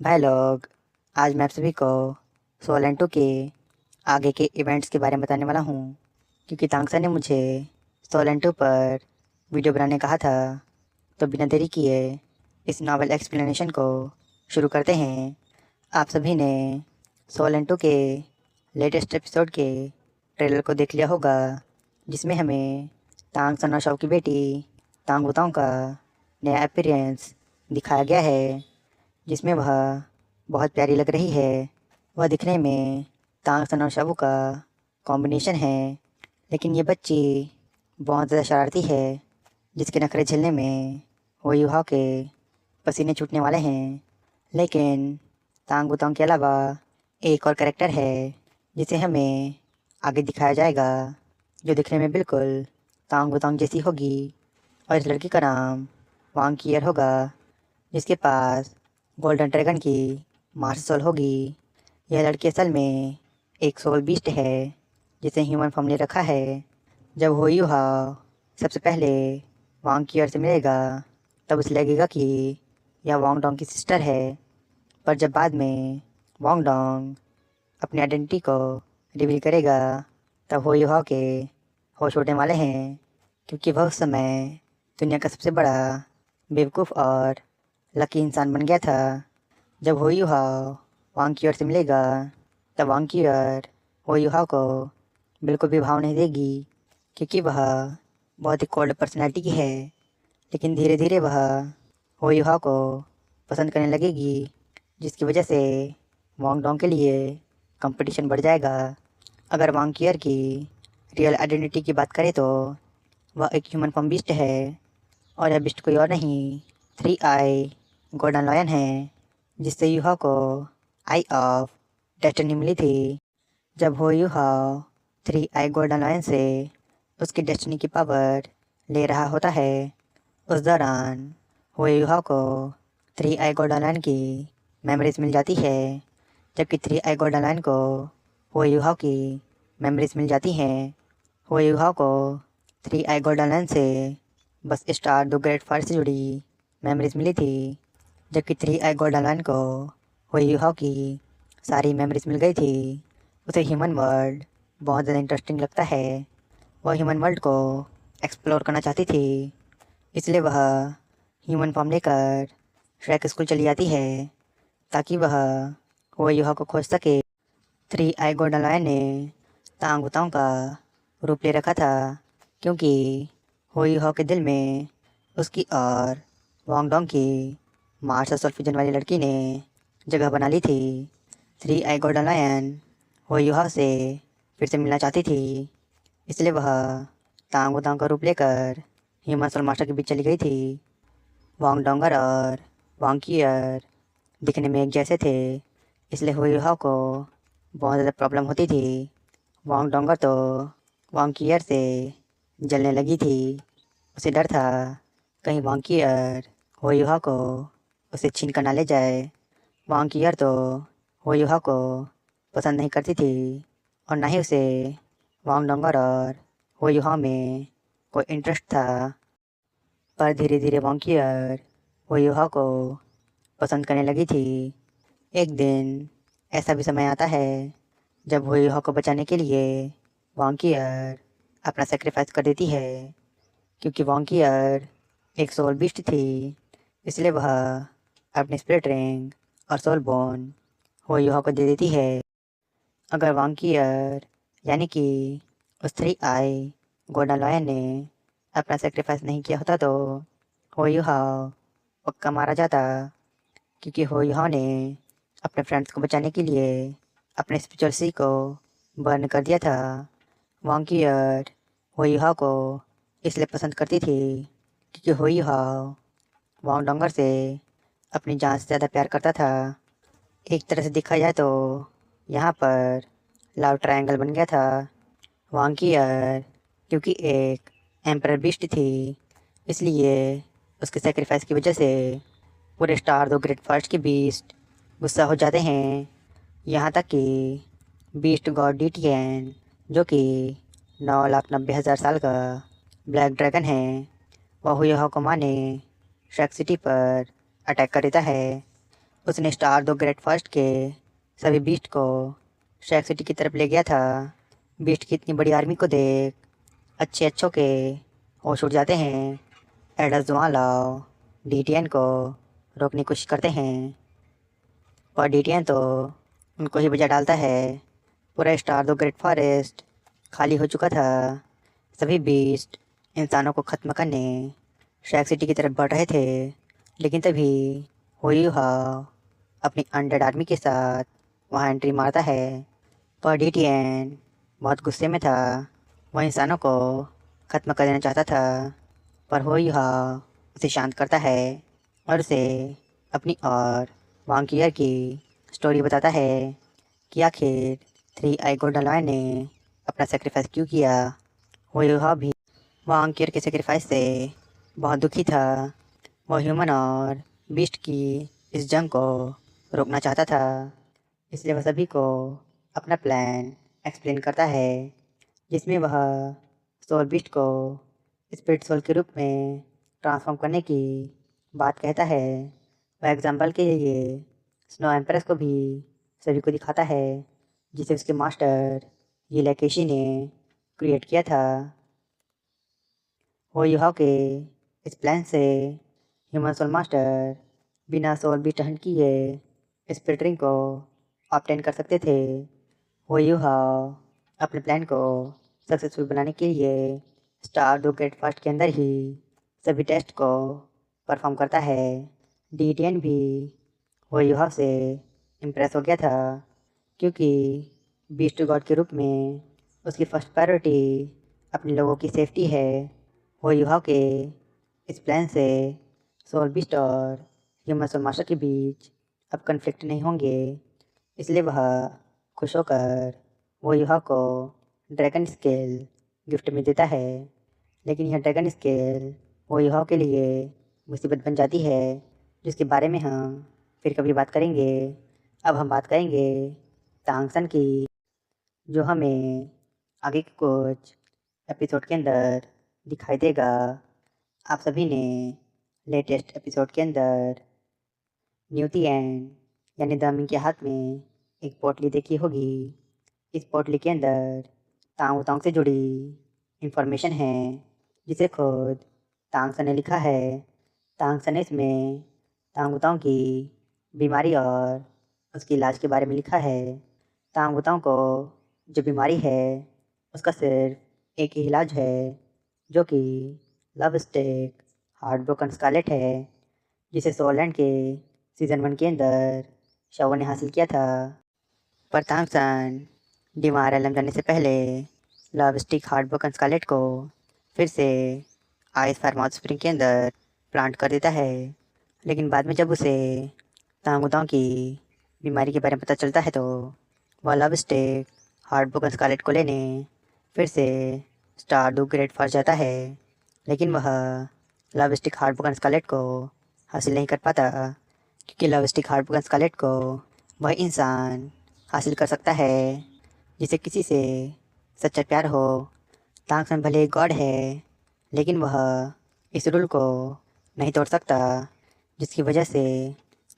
भाई लोग, आज मैं आप सभी को सोलेंटो के आगे के इवेंट्स के बारे में बताने वाला हूँ। क्योंकि तांगसा ने मुझे सोलेंटो पर वीडियो बनाने कहा था, तो बिना देरी किए इस नॉवल एक्सप्लेनेशन को शुरू करते हैं। आप सभी ने सोलेंटो के लेटेस्ट एपिसोड के ट्रेलर को देख लिया होगा, जिसमें हमें तांग सना शाओ की बेटी तांग वुतांग का नया अपीयरेंस दिखाया गया है, जिसमें वह बहुत प्यारी लग रही है। वह दिखने में तांग सन और शाबू का कॉम्बिनेशन है, लेकिन ये बच्ची बहुत ज़्यादा शरारती है, जिसके नखरे झेलने में वो युवा के पसीने छूटने वाले हैं। लेकिन तांग बुतांग के अलावा एक और कैरेक्टर है, जिसे हमें आगे दिखाया जाएगा, जो दिखने में बिल्कुल तांग बुतांग जैसी होगी। और इस लड़की का नाम वांग कियर होगा, जिसके पास गोल्डन ड्रैगन की मास्टर सोल होगी। यह लड़की असल में एक सोल बीस्ट है, जिसे ह्यूमन फॉर्म ने रखा है। जब हो यूहा सबसे पहले वांग कियर से मिलेगा, तब उसे लगेगा कि यह वांग डोंग की सिस्टर है। पर जब बाद में वांग डोंग अपनी आइडेंटिटी को रिवील करेगा, तब हो यूहा के होश उड़ने वाले हैं, क्योंकि वह उस समय दुनिया का सबसे बड़ा बेवकूफ़ और लकी इंसान बन गया था। जब हो यूहा वांग कियर से मिलेगा, तब वांग कियर हो यूहा को बिल्कुल भी भाव नहीं देगी, क्योंकि वह बहुत ही कोल्ड पर्सनैलिटी की है। लेकिन धीरे धीरे वह हो यूहा को पसंद करने लगेगी, जिसकी वजह से वांग डोंग के लिए कंपटीशन बढ़ जाएगा। अगर वांग कियर की रियल आइडेंटिटी की बात करें, तो वह एक ह्यूमन फॉर्म बीस्ट है, और यह बीस्ट कोई और नहीं, थ्री आई गोल्डन लॉयन है, जिससे यूहा को आई ऑफ डेस्टिनी मिली थी। जब हो यूहा थ्री आई गोल्डन लॉयन से उसकी डेस्टिनी की पावर ले रहा होता है, उस दौरान हो यूहा को थ्री आई गोल्डन लॉयन की मेमोरीज मिल जाती है। जबकि थ्री आई गोल्डन लॉयन को हो यूहा की मेमोरीज मिल जाती हैं। हो यूहा को थ्री आई गोल्डन लॉयन से बस स्टार दो ग्रेट फायर से जुड़ी मेमोरीज मिली थी, जबकि थ्री आई गोल्डन लॉयन को हो यूहा की सारी मेमोरीज मिल गई थी। उसे ह्यूमन वर्ल्ड बहुत ज़्यादा इंटरेस्टिंग लगता है। वह ह्यूमन वर्ल्ड को एक्सप्लोर करना चाहती थी, इसलिए वह ह्यूमन फॉर्म लेकर श्रेक स्कूल चली जाती है, ताकि वह हो यूहा को खोज सके। थ्री आई गोल्डन लॉयन ने तांग बुतांग का रूप ले रखा था, क्योंकि हो यूहा के दिल में उसकी और वांग डोंग की मार्शल सोल फ्यूजन वाली लड़की ने जगह बना ली थी। थ्री आई गोल्डन लायन हो यूहा से फिर से मिलना चाहती थी, इसलिए वह तांग तांग का रूप लेकर हिमाचल मास्टर के बीच चली गई थी। वांग डोंगर और वांग कियर दिखने में एक जैसे थे, इसलिए हो यूहा को बहुत ज़्यादा प्रॉब्लम होती थी। वांग डोंगर तो वांग कियर से जलने लगी थी। उसे डर था कहीं वांग कियर हो यूहा को उसे छीन कर ना ले जाए। वांग कियर तो हो यूहा को पसंद नहीं करती थी, और ना ही उसे वांग डोंगर और हो यूहा में कोई इंटरेस्ट था। पर धीरे धीरे वांग कियर हो यूहा को पसंद करने लगी थी। एक दिन ऐसा भी समय आता है जब वो यूहा को बचाने के लिए वांग कियर अपना सेक्रीफाइस कर देती है, क्योंकि वांग कियर एक सोल बीस्ट थी, इसलिए वह अपनी स्पिरिट रिंग और सोल बोन हो यूहा को दे देती है। अगर वांग कियर यानी कि उस थ्री आई गोल्डन लॉयन ने अपना सेक्रीफाइस नहीं किया होता, तो हो यूहा पक्का मारा जाता, क्योंकि हो यूहा ने अपने फ्रेंड्स को बचाने के लिए अपने स्पिरिचुअल सी को बर्न कर दिया था। वांग कियर हो यूहा को इसलिए पसंद करती थी, क्योंकि हो यूहा वांग डोंगर से अपनी जान से ज़्यादा प्यार करता था। एक तरह से देखा जाए तो यहाँ पर लव ट्रायंगल बन गया था। वांग कियर क्योंकि एक एम्परर बीस्ट थी, इसलिए उसके सेक्रीफाइस की वजह से पूरे स्टार दो ग्रेट फर्स्ट के बीस्ट गुस्सा हो जाते हैं। यहाँ तक कि बीस्ट गॉड डीटीएन, जो कि 9,90,000 साल का ब्लैक ड्रैगन है, वह हुई को मारने श्रैक सिटी पर अटैक कर देता है। उसने स्टार द ग्रेट फर्स्ट के सभी बीस्ट को शैक सिटी की तरफ ले गया था। बीस्ट की इतनी बड़ी आर्मी को देख अच्छे अच्छों के होश उड़ जाते हैं। एडस जुआलाओ डीटीएन को रोकने की कोशिश करते हैं, और डीटीएन तो उनको ही बजा डालता है। पूरा स्टार द ग्रेट फॉरेस्ट खाली हो चुका था। सभी बीस्ट इंसानों को ख़त्म करने शैक सिटी की तरफ बढ़ रहे थे, लेकिन तभी हुईहा अपनी अनडेड आर्मी के साथ वहाँ एंट्री मारता है। पर डीटीएन बहुत गुस्से में था। वह इंसानों को ख़त्म कर देना चाहता था, पर हुईहा उसे शांत करता है और उसे अपनी और वांकियर की स्टोरी बताता है कि आखिर थ्री आई गोल्डन लॉयन ने अपना सेक्रीफाइस क्यों किया। हुईहा भी वांकियर के सेक्रीफाइस से बहुत दुखी था। वह ह्यूमन और बीस्ट की इस जंग को रोकना चाहता था, इसलिए वह सभी को अपना प्लान एक्सप्लेन करता है, जिसमें वह सोल बीस्ट को स्पिरिट सोल के रूप में ट्रांसफॉर्म करने की बात कहता है। वह एग्जाम्पल के लिए स्नो एम्प्रेस को भी सभी को दिखाता है, जिसे उसके मास्टर यीलेकेशी ने क्रिएट किया था। हुईहा के इस प्लान से ह्यूमन सोल मास्टर बिना सोल बीस्ट हंट किए स्पिरिट रिंग को ऑब्टेन कर सकते थे। हुईहा अपने प्लान को सक्सेसफुल बनाने के लिए स्टार द ग्रेट फर्स्ट के अंदर ही सभी टेस्ट को परफॉर्म करता है। डीटीएन भी हुईहा से इम्प्रेस हो गया था, क्योंकि बीस्ट गॉड के रूप में उसकी फर्स्ट प्रायोरिटी अपने लोगों की सेफ्टी है। हुईहा के इस प्लान से सोल बीस्ट और ह्यूमन सोल मास्टर के बीच अब कन्फ्लिक्ट नहीं होंगे, इसलिए वह खुश होकर हुईहा को ड्रैगन स्केल गिफ्ट में देता है। लेकिन यह ड्रैगन स्केल हुईहा के लिए मुसीबत बन जाती है, जिसके बारे में हम फिर कभी बात करेंगे। अब हम बात करेंगे तांगसन की, जो हमें आगे के कुछ एपिसोड के अंदर दिखाई देगा। आप सभी ने लेटेस्ट एपिसोड के अंदर न्यूतिएन यानी दामिंग के हाथ में एक पोटली देखी होगी। इस पोटली के अंदर तांग तांग से जुड़ी इंफॉर्मेशन है, जिसे खुद तांगसन ने लिखा है। तांगसन ने इसमें तांग तांग की बीमारी और उसके इलाज के बारे में लिखा है। तांग तांग को जो बीमारी है उसका सिर्फ एक ही इलाज है, जो कि love stick heart broken scarlet है, जिसे सोलैंड के सीज़न 1 के अंदर शवो ने हासिल किया था। पर तांगसन डीमार एलम जाने से पहले love stick heart broken scarlet को फिर से आइस फायर स्प्रिंग के अंदर प्लांट कर देता है। लेकिन बाद में जब उसे तांगुतांग की बीमारी के बारे में पता चलता है, तो वह love stick heart broken scarlet को लेने फिर से स्टार द ग्रेट फॉर जाता है। लेकिन वह love stick heart broken scarlet को हासिल नहीं कर पाता, क्योंकि love stick heart broken scarlet को वह इंसान हासिल कर सकता है जिसे किसी से सच्चा प्यार हो। तांगसन भले एक गॉड है, लेकिन वह इस रूल को नहीं तोड़ सकता, जिसकी वजह से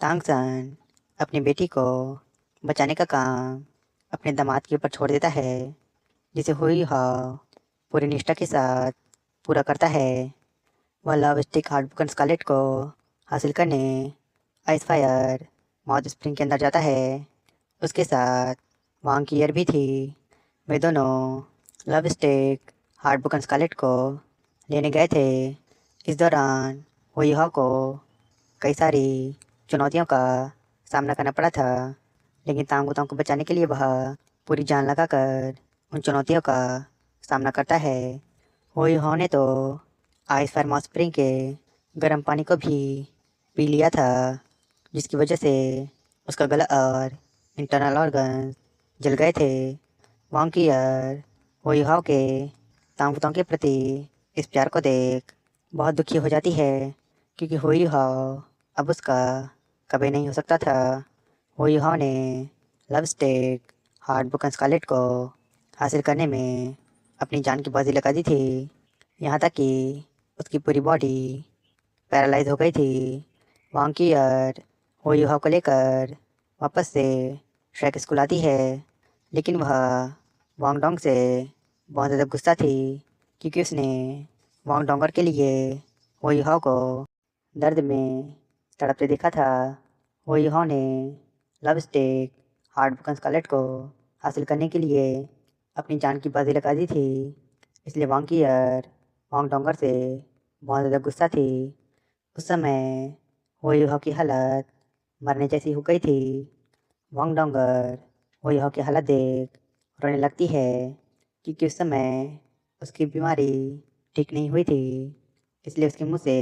तांगसन अपनी बेटी को बचाने का काम अपने दामाद के ऊपर छोड़ देता है, जिसे हुईहा पूरी निष्ठा के साथ पूरा करता है। वह love stick heart broken scarlet को हासिल करने आइस फायर माउथ स्प्रिंग के अंदर जाता है। उसके साथ वांग की ईयर भी थी। वे दोनों love stick heart broken scarlet को लेने गए थे। इस दौरान हुईहा को कई सारी चुनौतियों का सामना करना पड़ा था, लेकिन तांगुतांग को बचाने के लिए वह पूरी जान लगाकर उन चुनौतियों का सामना करता है। हुईहा ने तो आइस फायर माउथ स्प्रिंग के गर्म पानी को भी पी लिया था, जिसकी वजह से उसका गला और इंटरनल ऑर्गन जल गए थे। वांग की ईयर हुईहा के तांगुतांग के प्रति इस प्यार को देख बहुत दुखी हो जाती है, क्योंकि हुईहा अब उसका कभी नहीं हो सकता था। हुईहा ने love stick heart broken scarlet को हासिल करने में अपनी जान की बाजी लगा दी थी, यहाँ तक कि उसकी पूरी बॉडी पैरालाइज हो गई थी। वांग की ईयर हो यूहा को लेकर वापस से श्रेक स्कूल आती है, लेकिन वह वांग डोंग से बहुत ज़्यादा गुस्सा थी क्योंकि उसने वांग डोंगर के लिए हो यूहा को दर्द में तड़पते देखा था। हो यूहा ने love stake heart broken scarlet को हासिल करने के लिए अपनी जान की बाजी लगा दी थी। इसलिए वांग ईयर वांग डोंगर से बहुत ज़्यादा गुस्सा थी। उस समय हो यूहा की हालत मरने जैसी हो गई थी। वांग डोंगर हो यूहा की हालत देख रोने लगती है क्योंकि उस समय उसकी बीमारी ठीक नहीं हुई थी, इसलिए उसके मुंह से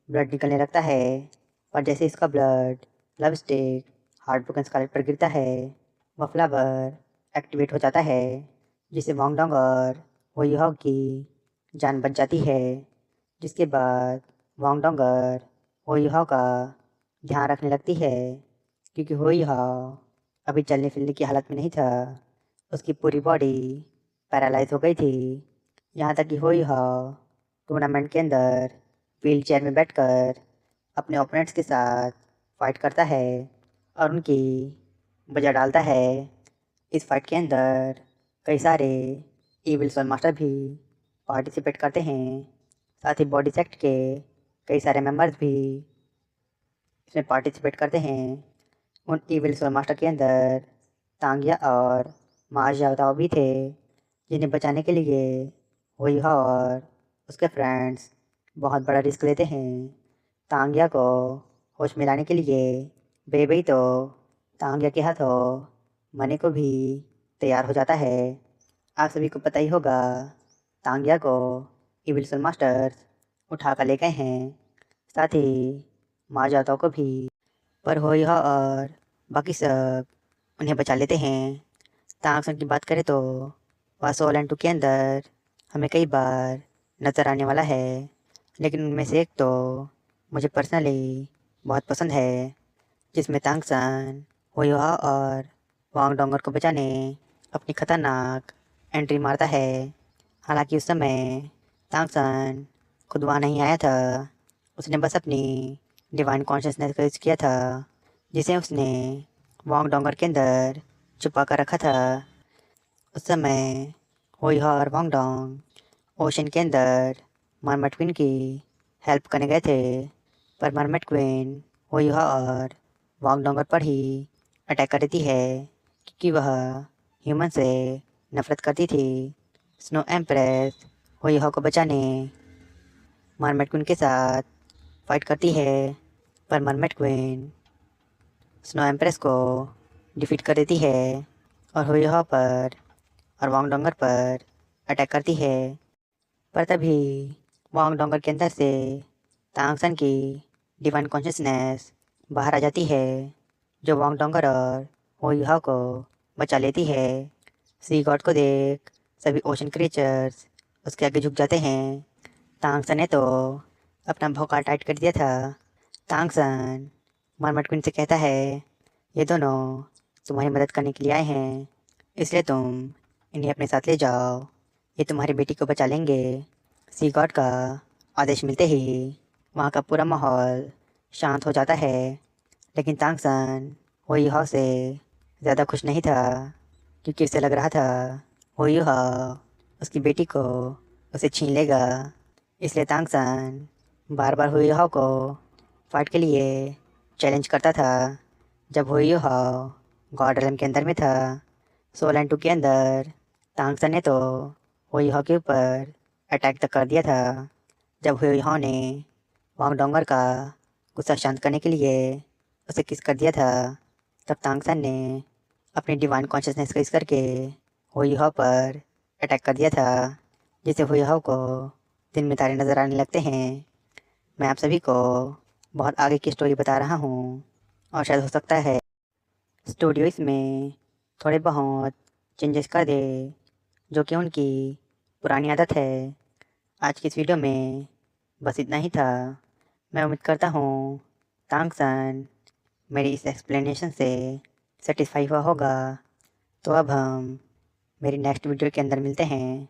ब्लड निकलने लगता है। और जैसे इसका blood love stick heart broken scarlet पर गिरता है, वह फ्लावर एक्टिवेट हो जाता है, जिससे वांग डोंग और हो यूहा की जान बच जाती है। जिसके बाद वांग डोंग और हो यूहा का ध्यान रखने लगती है क्योंकि हो यूहा अभी चलने फिरने की हालत में नहीं था। उसकी पूरी बॉडी पैरालाइज हो गई थी। यहाँ तक कि हो यूहा टूर्नामेंट के अंदर व्हील चेयर में बैठकर अपने ओपोनेंट्स के साथ फाइट करता है और उनकी बजा डालता है। इस फाइट के अंदर कई सारे इविल सोल मास्टर भी पार्टिसिपेट करते हैं। साथ ही बॉडी सेक्ट के कई सारे मेंबर्स भी इसमें पार्टिसिपेट करते हैं। उन इविल सोल मास्टर के अंदर तांगिया और माजाओ भी थे, जिन्हें बचाने के लिए वोयूहा और उसके फ्रेंड्स बहुत बड़ा रिस्क लेते हैं। तांगिया को होश में लाने के लिए बेबी तो तांगिया के हाथों मरने को भी तैयार हो जाता है। आप सभी को पता ही होगा, तांगिया को इविल सोल मास्टर्स उठा कर ले गए हैं, साथ ही माजाओ को भी। पर होयूहा और बाकी सब उन्हें बचा लेते हैं। तांगसन की बात करें तो वह सोल एंड टू के अंदर हमें कई बार नज़र आने वाला है, लेकिन उनमें से एक तो मुझे पर्सनली बहुत पसंद है, जिसमें तांगसन होयूहा और वांग डोंगर को बचाने अपनी खतरनाक एंट्री मारता है। हालांकि उस समय तांगसन खुद वहाँ नहीं आया था, उसने बस अपनी डिवाइन कॉन्शियसनेस का यूज़ किया था, जिसे उसने वांग डोंगर के अंदर छुपा कर रखा था। उस समय होयूहा और वांग डोंग ओशन के अंदर मरमट क्वीन की हेल्प करने गए थे, पर मरमट क्वीन होयूहा और वांग डोंगर पर ही अटैक कर देती है क्योंकि वह ह्यूमन से नफरत करती थी। स्नो एम्प्रेस होयूहा को बचाने मरमट क्वीन के साथ फाइट करती है, पर मरमट क्वीन स्नो एम्प्रेस को डिफीट कर देती है और होयूहा पर और वांग डोंगर पर अटैक करती है। पर तभी वांग डोंगर के अंदर से तांगसन की डिवाइन कॉन्शियसनेस बाहर आ जाती है, जो वांग डोंगर और होयूहा को बचा लेती है। सी गॉड को देख सभी ओशन क्रिएचर्स उसके आगे झुक जाते हैं। तांगसन ने तो अपना भौकाल टाइट कर दिया था। तांगसन मरमट क्वीन से कहता है, ये दोनों तुम्हारी मदद करने के लिए आए हैं, इसलिए तुम इन्हें अपने साथ ले जाओ, ये तुम्हारी बेटी को बचा लेंगे। सी गॉड का आदेश मिलते ही वहाँ का पूरा माहौल शांत हो जाता है, लेकिन तांगसन होयूहा से ज़्यादा खुश नहीं था क्योंकि उसे लग रहा था होयूहा उसकी बेटी को उसे छीन लेगा। इसलिए तांगसन बार बार होयूहा को फाइट के लिए चैलेंज करता था। जब होयूहा गॉड रेलम के अंदर में था, सोल एंड टू के अंदर, तांगसन ने तो होयूहा के ऊपर अटैक तक कर दिया था। जब होयूहा ने वांग डोंगर का गुस्सा शांत करने के लिए उसे किस कर दिया था, तब तांगसन ने अपनी डिवाइन कॉन्शियसनेस का यूज़ करके होयूहा पर अटैक कर दिया था, जिससे होयूहा को दिन में तारे नज़र आने लगते हैं। मैं आप सभी को बहुत आगे की स्टोरी बता रहा हूँ और शायद हो सकता है स्टूडियो इसमें थोड़े बहुत चेंजेस कर दे, जो कि उनकी पुरानी आदत है। आज की इस वीडियो में बस इतना ही था। मैं उम्मीद करता हूँ तांगसन मेरी इस एक्सप्लेनेशन से सेटिस्फाई हुआ होगा। तो अब हम मेरी नेक्स्ट वीडियो के अंदर मिलते हैं।